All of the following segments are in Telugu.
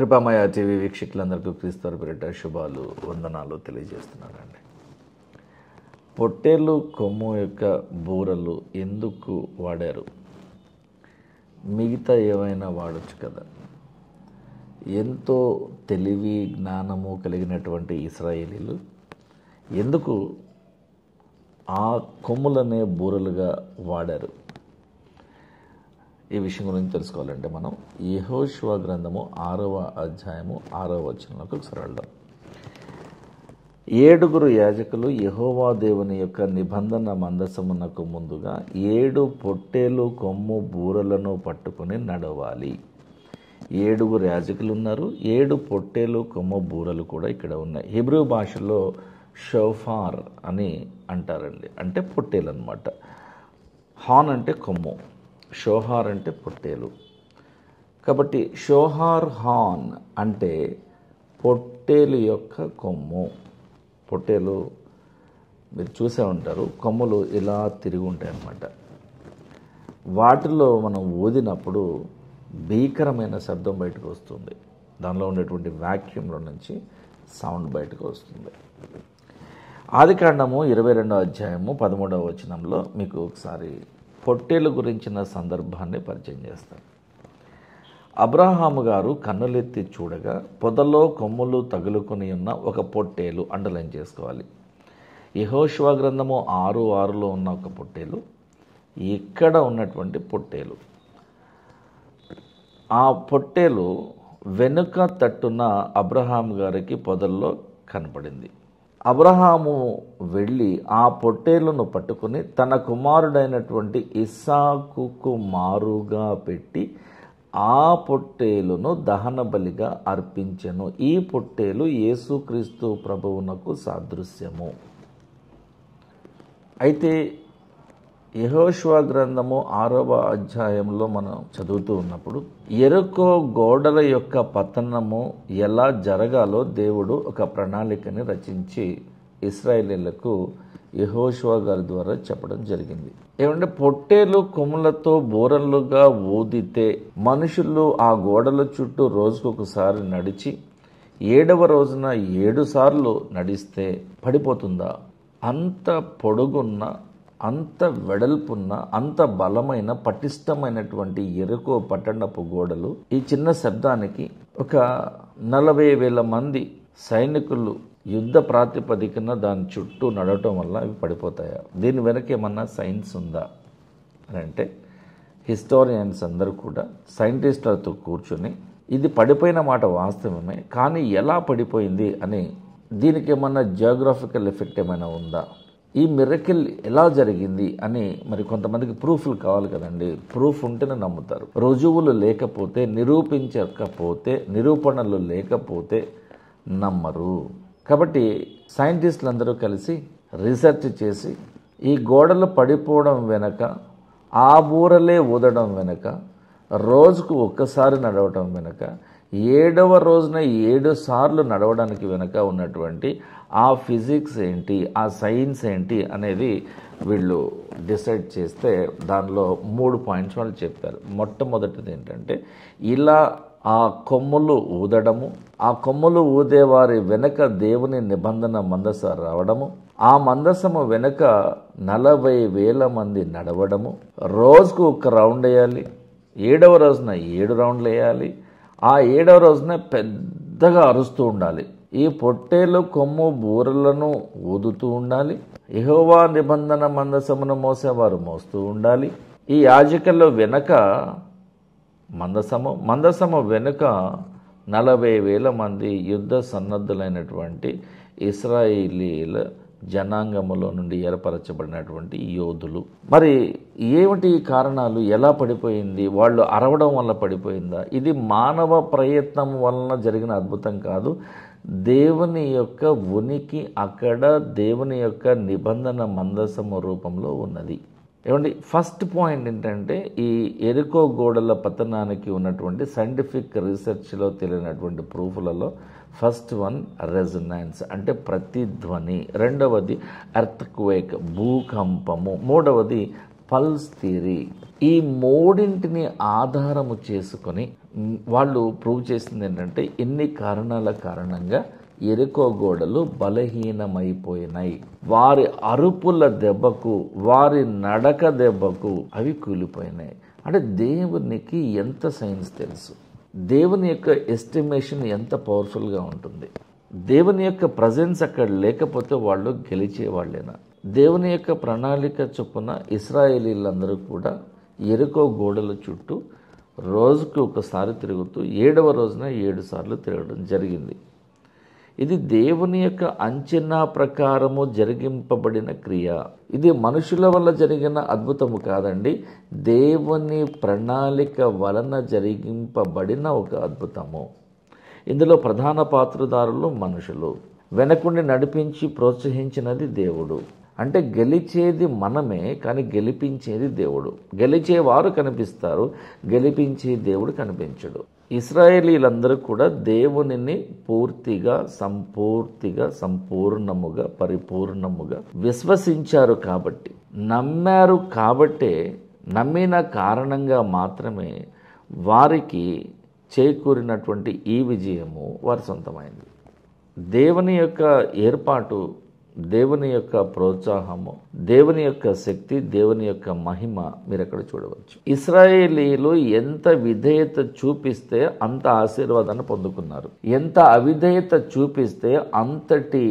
కృపామయ టీవీ వీక్షకులందరికీ క్రీస్తు పేరిట శుభాలు వందనాలు తెలియజేస్తున్నానండి. పొట్టేలు కొమ్ము యొక్క బూరలు ఎందుకు వాడారు? మిగతా ఏమైనా వాడచ్చు కదా. ఎంతో తెలివి జ్ఞానము కలిగినటువంటి ఇశ్రాయేలీలు ఎందుకు ఆ కొమ్ములనే బూరలుగా వాడారు? ఈ విషయం గురించి తెలుసుకోవాలంటే మనం యెహోషువ గ్రంథము 6వ అధ్యాయము 6వ వచనంలోకి ఒకసారి వెళ్దాం. 7 యాజకులు యెహోవా దేవుని యొక్క నిబంధన మందసమునకు ముందుగా 7 పొట్టేలు కొమ్ము బూరలను పట్టుకుని నడవాలి. 7 యాజకులు ఉన్నారు, 7 పొట్టేలు కొమ్ము బూరలు కూడా ఇక్కడ ఉన్నాయి. హీబ్రూ భాషలో షోఫార్ అని అంటారండి, అంటే పొట్టేలు అన్నమాట. హాన్ అంటే కొమ్ము, షోహార్ అంటే పొట్టేలు. కాబట్టి షోహార్ హాన్ అంటే పొట్టేలు యొక్క కొమ్ము. పొట్టేలు మీరు చూసే ఉంటారు, కొమ్ములు ఇలా తిరిగి ఉంటాయి అన్నమాట. వాటిలో మనం ఊదినప్పుడు భీకరమైన శబ్దం బయటకు వస్తుంది. దానిలో ఉండేటువంటి వాక్యూమ్లో నుంచి సౌండ్ బయటకు వస్తుంది. ఆదికాండము 22వ అధ్యాయము 13వ వచనంలో మీకు ఒకసారి పొట్టేలు గురించిన సందర్భాన్ని పరిచయం చేస్తాను. అబ్రహాము గారు కన్నులెత్తి చూడగా పొదలో కొమ్ములు తగులుకొని ఉన్న ఒక పొట్టేలు, అండర్లైన్ చేసుకోవాలి. యెహోషువ గ్రంథము 6:6లో ఉన్న ఒక పొట్టేలు, ఇక్కడ ఉన్నటువంటి పొట్టేలు. ఆ పొట్టేలు వెనుక తట్టున అబ్రహాము గారికి పొదల్లో కనపడింది. అబ్రహాము వెళ్ళి ఆ పొట్టేలును పట్టుకుని తన కుమారుడైనటువంటి ఇస్సాకుకు మారుగా పెట్టి ఆ పొట్టేలును దహన బలిగా అర్పించెను. ఈ పొట్టేలు యేసుక్రీస్తు ప్రభువునకు సాదృశ్యము. అయితే యెహోషువ గ్రంథము 6వ అధ్యాయంలో మనం చదువుతూ ఉన్నప్పుడు యెరికో గోడల యొక్క పతనము ఎలా జరగాలో దేవుడు ఒక ప్రణాళికని రచించి ఇశ్రాయేలీయులకు యెహోషువ గారి ద్వారా చెప్పడం జరిగింది. ఏమంటే పొట్టేలు కొమ్ములతో బూరలుగా ఊదితే మనుషులు ఆ గోడల చుట్టూ రోజుకొకసారి నడిచి 7వ రోజున 7 సార్లు నడిస్తే పడిపోతుందా? అంత పొడుగున్న, అంత వెడల్పున్న, అంత బలమైన పటిష్టమైనటువంటి యెరికో పట్టణపు గోడలు ఈ చిన్న శబ్దానికి ఒక 40,000 మంది సైనికులు యుద్ధ ప్రాతిపదికన దాని చుట్టూ నడవటం వల్ల అవి పడిపోతాయా? దీని వెనక ఏమన్నా సైన్స్ ఉందా అని అంటే హిస్టోరియన్స్ అందరూ కూడా సైంటిస్టులతో కూర్చొని ఇది పడిపోయిన మాట వాస్తవమే, కానీ ఎలా పడిపోయింది అని, దీనికి ఏమన్నా జియోగ్రాఫికల్ ఎఫెక్ట్ ఏమైనా ఉందా, ఈ మిరకిల్ ఎలా జరిగింది అని మరి కొంతమందికి ప్రూఫ్లు కావాలి కదండి. ప్రూఫ్ ఉంటేనే నమ్ముతారు. రుజువులు లేకపోతే, నిరూపించకపోతే, నిరూపణలు లేకపోతే నమ్మరు. కాబట్టి సైంటిస్టులు అందరూ కలిసి రీసెర్చ్ చేసి ఈ గోడలు పడిపోవడం వెనక, ఆ బూరలే ఊదడం వెనక, రోజుకు ఒక్కసారి నడవటం వెనక, 7వ రోజున 7 సార్లు నడవడానికి వెనక ఉన్నటువంటి ఆ ఫిజిక్స్ ఏంటి, ఆ సైన్స్ ఏంటి అనేది వీళ్ళు డిసైడ్ చేస్తే దానిలో 3 పాయింట్స్ వాళ్ళు చెప్పారు. మొట్టమొదటిది ఏంటంటే, ఇలా ఆ కొమ్ములు ఊదడము, ఆ కొమ్ములు ఊదేవారి వెనక దేవుని నిబంధన మందస రావడము, ఆ మందసము వెనక 40,000 మంది నడవడము, రోజుకు 1 రౌండ్ వేయాలి, 7వ రోజున 7 రౌండ్లు వేయాలి, ఆ 7వ రోజున పెద్దగా అరుస్తూ ఉండాలి, ఈ పొట్టేలు కొమ్ము బూరలను ఊదుతూ ఉండాలి, యెహోవా నిబంధన మందసమును మోసేవారు మోస్తూ ఉండాలి, ఈ యాజకుల వెనక మందసము వెనుక 40,000 మంది యుద్ధ సన్నద్ధులైనటువంటి ఇశ్రాయేలీల జనాంగములో నుండి ఏర్పరచబడినటువంటి యోధులు. మరి ఏమిటి కారణాలు? ఎలా పడిపోయింది? వాళ్ళు అరవడం వల్ల పడిపోయిందా? ఇది మానవ ప్రయత్నం వలన జరిగిన అద్భుతం కాదు. దేవుని యొక్క ఉనికి అక్కడ దేవుని యొక్క నిబంధన మందసము రూపంలో ఉన్నది. ఏమండి, ఫస్ట్ పాయింట్ ఏంటంటే, ఈ యెరికో గోడల పతనానికి ఉన్నటువంటి సైంటిఫిక్ రీసెర్చ్లో తెలియనటువంటి ప్రూఫ్లలో ఫస్ట్ వన్ రెజొనెన్స్ అంటే ప్రతిధ్వని, రెండవది ఎర్త్క్వేక్ భూకంపము, మూడవది పల్స్ థియరీ, ఈ మూడింటిని ఆధారము చేసుకొని వాళ్ళు ప్రూవ్ చేసింది ఏంటంటే ఇన్ని కారణాల కారణంగా ఎరికో గోడలు బలహీనమైపోయినాయి. వారి అరుపుల దెబ్బకు, వారి నడక దెబ్బకు అవి కూలిపోయినాయి. అంటే దేవునికి ఎంత సైన్స్ తెలుసు, దేవుని యొక్క ఎస్టిమేషన్ ఎంత పవర్ఫుల్గా ఉంటుంది. దేవుని యొక్క ప్రజెన్స్ అక్కడ లేకపోతే వాళ్ళు గెలిచేవాళ్ళేనా? దేవుని యొక్క ప్రణాళిక చొప్పున ఇశ్రాయేలీలందరూ కూడా ఎరికో గోడల చుట్టూ రోజుకు ఒకసారి తిరుగుతూ 7వ రోజున 7 సార్లు తిరగడం జరిగింది. ఇది దేవుని యొక్క అంచనా ప్రకారము జరిగింపబడిన క్రియ. ఇది మనుషుల వల్ల జరిగిన అద్భుతము కాదండి, దేవుని ప్రణాళిక వలన జరిగింపబడిన ఒక అద్భుతము. ఇందులో ప్రధాన పాత్రధారులు మనుషులు, వెనకుండి నడిపించి ప్రోత్సహించినది దేవుడు. అంటే గెలిచేది మనమే, కానీ గెలిపించేది దేవుడు. గెలిచేవారు కనిపిస్తారు, గెలిపించే దేవుడు కనిపించడు. ఇశ్రాయేలీలందరూ కూడా దేవునిని పూర్తిగా, సంపూర్ణముగా, పరిపూర్ణముగా విశ్వసించారు కాబట్టి, నమ్మారు కాబట్టే, నమ్మిన కారణంగా మాత్రమే వారికి చేకూరినటువంటి ఈ విజయము వారి సొంతమైంది. దేవుని యొక్క ఏర్పాటు, దేవుని యొక్క ప్రోత్సాహము, దేవుని యొక్క శక్తి, దేవుని యొక్క మహిమ మీరు అక్కడ చూడవచ్చు. ఇశ్రాయేలీలు ఎంత విధేయత చూపిస్తే అంత ఆశీర్వాదాన్ని పొందుకున్నారు. ఎంత అవిధేయత చూపిస్తే అంతటి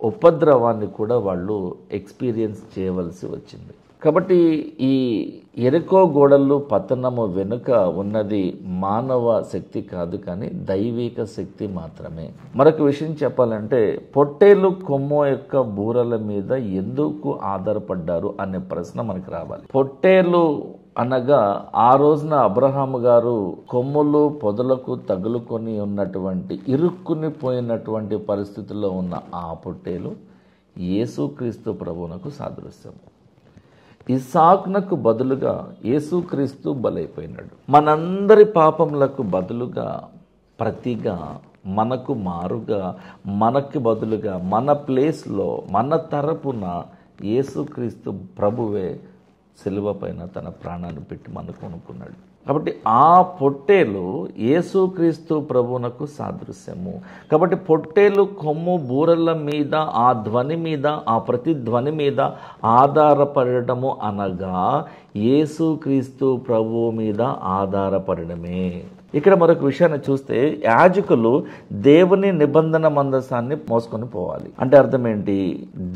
ఉపద్రవాన్ని కూడా వాళ్ళు ఎక్స్పీరియన్స్ చేయవలసి వచ్చింది. కాబట్టి ఈ ఎరికో గోడలు పతనము వెనుక ఉన్నది మానవ శక్తి కాదు, కానీ దైవిక శక్తి మాత్రమే. మరొక విషయం చెప్పాలంటే, పొట్టేలు కొమ్ము యొక్క బూరల మీద ఎందుకు ఆధారపడ్డారు అనే ప్రశ్న మనకు రావాలి. పొట్టేలు అనగా ఆ రోజున అబ్రహాము గారు కొమ్ములు పొదలకు తగులుకొని ఉన్నటువంటి, ఇరుక్కుని పోయినటువంటి పరిస్థితుల్లో ఉన్న ఆ పొట్టేలు యేసుక్రీస్తు ప్రభువునకు సాదృశ్యం. ఇస్సాకునకు బదులుగా యేసుక్రీస్తు బలైపోయినాడు. మనందరి పాపములకు బదులుగా, ప్రతిగా, మనకు మారుగా, మనకి బదులుగా, మన ప్లేస్లో, మన తరపున యేసుక్రీస్తు ప్రభువే సిలువ పైన తన ప్రాణాన్ని పెట్టి మనకు కొనుక్కున్నాడు. కాబట్టి ఆ పొట్టేలు యేసుక్రీస్తు ప్రభువునకు సాదృశ్యము. కాబట్టి పొట్టేలు కొమ్ము బూరల మీద, ఆ ధ్వని మీద, ఆ ప్రతిధ్వని మీద ఆధారపడటము అనగా యేసుక్రీస్తు ప్రభువు మీద ఆధారపడమే. ఇక్కడ మరొక విషయాన్ని చూస్తే, యాజకులు దేవుని నిబంధన మందసాన్ని మోసుకొని పోవాలి. అంటే అర్థం ఏంటి?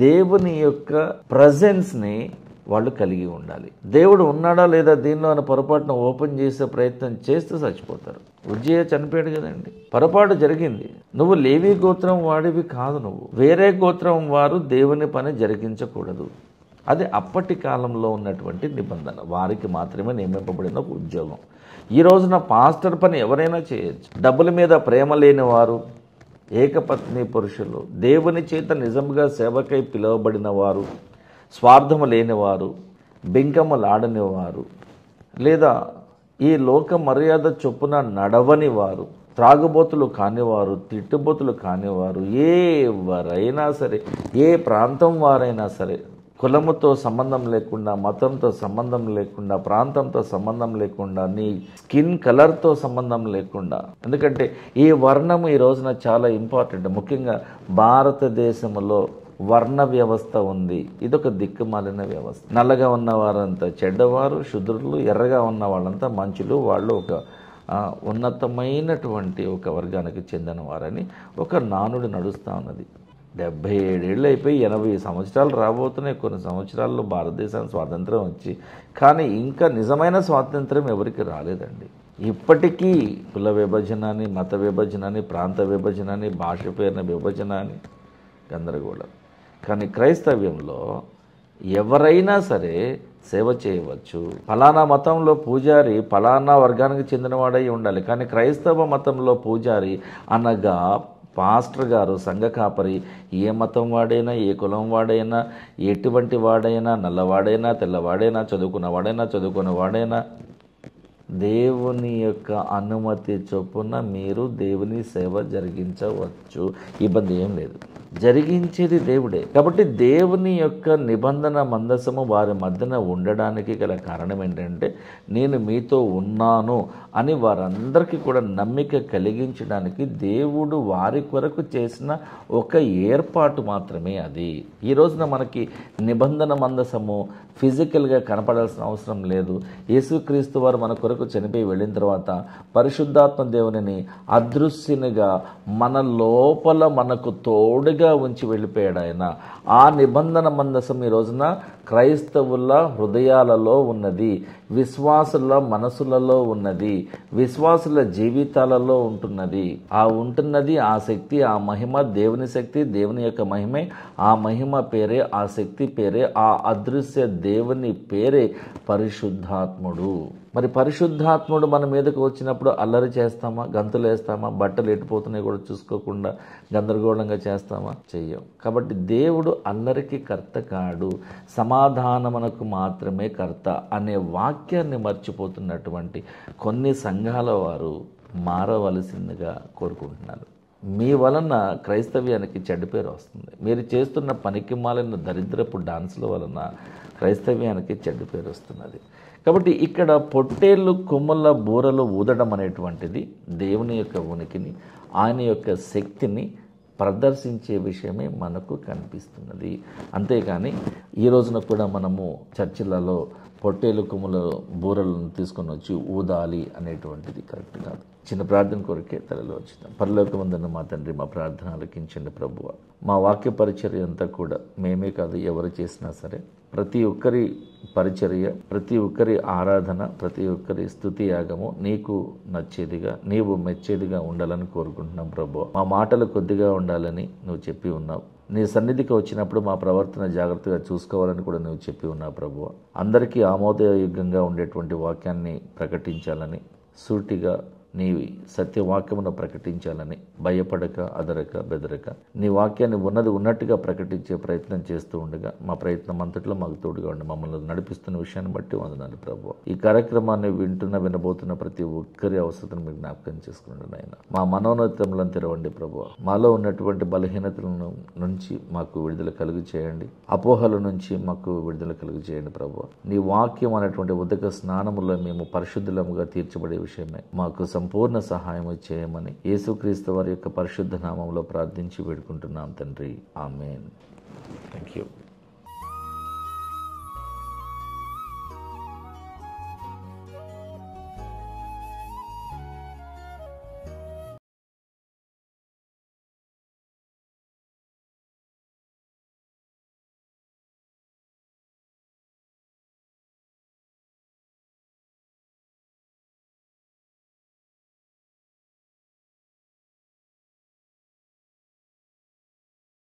దేవుని యొక్క ప్రజెన్స్ని వాళ్ళు కలిగి ఉండాలి. దేవుడు ఉన్నాడా లేదా దీనిలో అని పొరపాటున ఓపెన్ చేసే ప్రయత్నం చేస్తే చచ్చిపోతారు. ఉజ్జయ చనిపోయాడు కదండి, పొరపాటు జరిగింది. నువ్వు లేవి గోత్రం వాడివి కాదు, నువ్వు వేరే గోత్రం వారు దేవుని పని జరిగించకూడదు. అది అప్పటి కాలంలో ఉన్నటువంటి నిబంధన, వారికి మాత్రమే నియమింపబడిన ఒక ఉద్యోగం. ఈ రోజున పాస్టర్ పని ఎవరైనా చేయొచ్చు. డబ్బుల మీద ప్రేమ లేని వారు, ఏకపత్ని పురుషులు, దేవుని చేత నిజంగా సేవకై పిలువబడిన వారు, స్వార్థము లేనివారు, బింకములాడనివారు, లేదా ఈ లోక మర్యాద చొప్పున నడవని వారు, త్రాగుబోతులు కానివారు, తిట్టుబోతులు కానివారు, ఎవరైనా సరే, ఏ ప్రాంతం వారైనా సరే, కులముతో సంబంధం లేకుండా, మతంతో సంబంధం లేకుండా, ప్రాంతంతో సంబంధం లేకుండా, నీ స్కిన్ కలర్తో సంబంధం లేకుండా, ఎందుకంటే ఈ వర్ణము ఈ రోజున చాలా ఇంపార్టెంట్. ముఖ్యంగా భారతదేశంలో వర్ణ వ్యవస్థ ఉంది. ఇదొక దిక్కుమాలిన వ్యవస్థ. నల్లగా ఉన్న వారంతా చెడ్డవారు, శుద్రులు, ఎర్రగా ఉన్న వాళ్ళంతా మంచులు, వాళ్ళు ఒక ఉన్నతమైనటువంటి ఒక వర్గానికి చెందిన వారని ఒక నానుడు నడుస్తూ ఉన్నది. 77 ఏళ్ళు అయిపోయి 80 సంవత్సరాలు రాబోతున్నాయి. కొన్ని సంవత్సరాల్లో భారతదేశానికి స్వాతంత్రం వచ్చి, కానీ ఇంకా నిజమైన స్వాతంత్రం ఎవరికి రాలేదండి. ఇప్పటికీ కుల విభజన అని, మత విభజన అని, ప్రాంత విభజన అని, భాష పేరున విభజన అని గందరగోళం. కానీ క్రైస్తవ్యంలో ఎవరైనా సరే సేవ చేయవచ్చు. ఫలానా మతంలో పూజారి ఫలానా వర్గానికి చెందినవాడై ఉండాలి, కానీ క్రైస్తవ మతంలో పూజారి అనగా పాస్టర్ గారు, సంఘ కాపరి, ఏ మతం వాడైనా, ఏ కులం వాడైనా, ఎటువంటి వాడైనా, నల్లవాడైనా, తెల్లవాడైనా, చదువుకున్నవాడైనా దేవుని యొక్క అనుమతి చొప్పున మీరు దేవుని సేవ జరిగించవచ్చు. ఇబ్బంది ఏం లేదు. జరిగించేది దేవుడే. కాబట్టి దేవుని యొక్క నిబంధన మందసము వారి మధ్యన ఉండడానికి గల కారణం ఏంటంటే, నేను మీతో ఉన్నాను అని వారందరికీ కూడా నమ్మిక కలిగించడానికి దేవుడు వారి కొరకు చేసిన ఒక ఏర్పాటు మాత్రమే అది. ఈ రోజున మనకి నిబంధన మందసము ఫిజికల్గా కనపడాల్సిన అవసరం లేదు. యేసుక్రీస్తు వారు మన కొరకు చనిపోయి వెళ్ళిన తర్వాత పరిశుద్ధాత్మ దేవునిని అదృశ్యునిగా మన లోపల మనకు తోడుగా ఉంచి వెళ్ళిపోయాడు ఆయన. ఆ నిబంధన మందసం ఈ రోజున క్రైస్తవుల హృదయాలలో ఉన్నది, విశ్వాసుల మనసులలో ఉన్నది, విశ్వాసుల జీవితాలలో ఉంటున్నది. ఆ శక్తి, ఆ మహిమ దేవుని శక్తి, దేవుని యొక్క మహిమే. ఆ మహిమ పేరే, ఆ శక్తి పేరే, ఆ అదృశ్య దేవుని పేరే పరిశుద్ధాత్ముడు. మరి పరిశుద్ధాత్ముడు మన మీదకు వచ్చినప్పుడు అల్లరి చేస్తామా, గంతులు వేస్తామా, బట్టలు ఎట్టిపోతున్నాయి కూడా చూసుకోకుండా గందరగోళంగా చేస్తామా? చెయ్యం. కాబట్టి దేవుడు అల్లరికి కర్త కాడు, సమాధానమునకు మాత్రమే కర్త అనే వాక్యాన్ని మర్చిపోతున్నటువంటి కొన్ని సంఘాల వారు మారవలసిందిగా కోరుకుంటున్నారు. మీ వలన క్రైస్తవ్యానికి చెడ్డ పేరు వస్తుంది. మీరు చేస్తున్న పనికి మాలిన దరిద్రపు డాన్సుల వలన క్రైస్తవ్యానికి చెడ్డ పేరు వస్తున్నది. కాబట్టి ఇక్కడ పొట్టేళ్ళు కొమ్ముల బూరలు ఊదడం అనేటువంటిది దేవుని యొక్క ఉనికిని, ఆయన యొక్క శక్తిని ప్రదర్శించే విషయమే మనకు కనిపిస్తున్నది. అంతేకాని ఈ రోజున కూడా మనము చర్చిలలో పొట్టేలు కొమ్ముల బూరలను తీసుకొని వచ్చి ఊదాలి అనేటువంటిది కరెక్ట్ కాదు. చిన్న ప్రార్థన కొరకే తలలో వచ్చిందాం. పరలోకమందున్న మా తండ్రి, మా ప్రార్థన ఆలకించండి ప్రభువా. మా వాక్య పరిచర్య అంతా కూడా మేమే కాదు, ఎవరు చేసినా సరే ప్రతి ఒక్కరి పరిచర్య, ప్రతి ఒక్కరి ఆరాధన, ప్రతి ఒక్కరి స్తుతి యాగము నీకు నచ్చేదిగా, నీవు మెచ్చేదిగా ఉండాలని కోరుకుంటున్నాం ప్రభువా. మా మాటలు కొద్దిగా ఉండాలని నువ్వు చెప్పి ఉన్నావు. నీ సన్నిధికి వచ్చినప్పుడు మా ప్రవర్తన జాగ్రత్తగా చూసుకోవాలని కూడా నువ్వు చెప్పి ఉన్నావు ప్రభువా. అందరికీ ఆమోదయోగ్యంగా ఉండేటువంటి వాక్యాన్ని ప్రకటించాలని, సూటిగా నీ సత్యవాక్యమును ప్రకటించాలని, భయపడక, అదరక, బెదరక నీ వాక్యాన్ని ఉన్నది ఉన్నట్టుగా ప్రకటించే ప్రయత్నం చేస్తూ ఉండగా మా ప్రయత్నం అంతట్లో మాకు తోడుగా ఉండి మమ్మల్ని నడిపిస్తున్న విషయాన్ని బట్టి వందనాలు ప్రభువా. ఈ కార్యక్రమాన్ని వినబోతున్న ప్రతి ఒక్కరి అవసరతను మీరు జ్ఞాపకం చేసుకున్నాడు నాయన. మా మనోన్నతములను తెరవండి ప్రభువా. మాలో ఉన్నటువంటి బలహీనతల నుంచి మాకు విడుదల కలుగు చేయండి, అపోహల నుంచి మాకు విడుదల కలుగు చేయండి ప్రభువా. నీ వాక్యం అనేటువంటి ఉదక స్నానములో మేము పరిశుద్ధులముగా తీర్చబడే విషయమే మాకు సంపూర్ణ సహాయం చేయమని యేసుక్రీస్తు వారి యొక్క పరిశుద్ధ నామములో ప్రార్థించి వేడుకుంటున్నాం తండ్రి. ఆమేన్. Thank you.